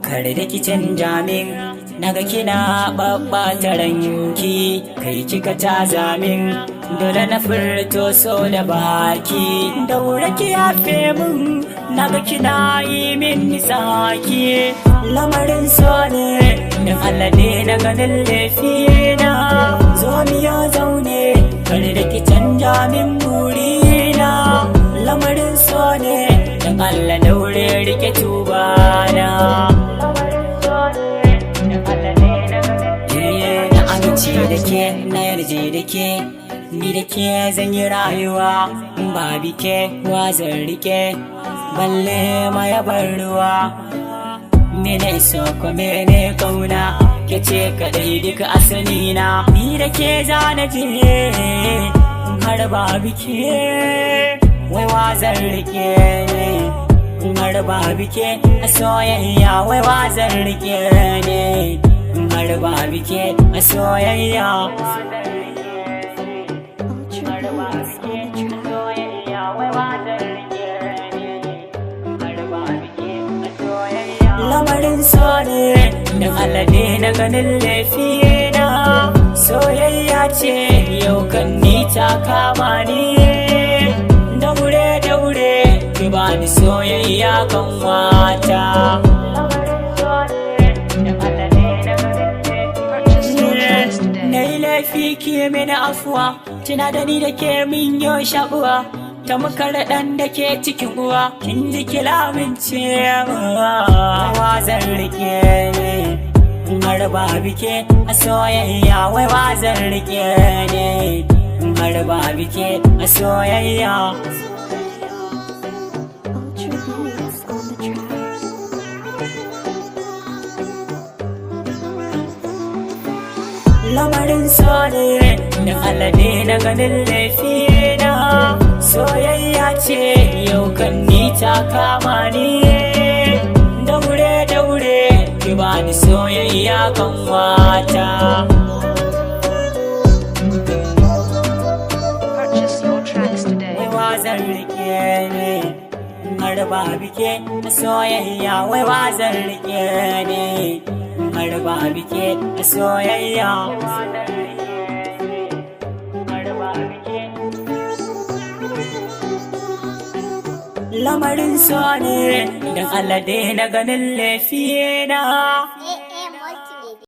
Kare da ki canja min naga kina babbata ranki, kai kika caza min dole na furto so da baki. Daure ki yafe min naga kina yi min nisaki, lamarin so ne da Allah ne na ganin laifina. Zo mi ya zaune kare da ki canja min burina, lamarin so ne da Allah daure rike tubana. Da ke na yarje da ke, ni da ke zan yi rayuwa, ba bike wa zan rike balle ma ya bar ruwa. Mene so ko mene kauna, ke ce kadai duka asali na. Ni da ke zana je har ba bike wai wa zan rike ne, har ba bike a soyayya wai wa zan rike ne, har ba bike a soyayya. Lamarin so ne da Allah ne na ganin laifina, soyayya ce yau kan ni ta kama ni. Daure daure ki bani soyayya kan wata. Laifi ki mini afuwa, tuna da ni da ke min yo shabuwa, ta makar ɗan da ke cikin uwa. Kin ji kilamince wa zan rike ne, har ba bike a soyayya wai wa zan rike ne, har ba bike a soyayya. Lamarin so ne da Allah ne na ganin laifina, soyayya ce yau kan ni ta kama ni. Daure daure ki bani soyayya kan wata. Purchase your tracks today. Wai wa zan rike ne, har ba bike soyayya wai wa zan rike ne, har ba bike soyayya. Lamarin so ne da Allah dai na ganin laifina.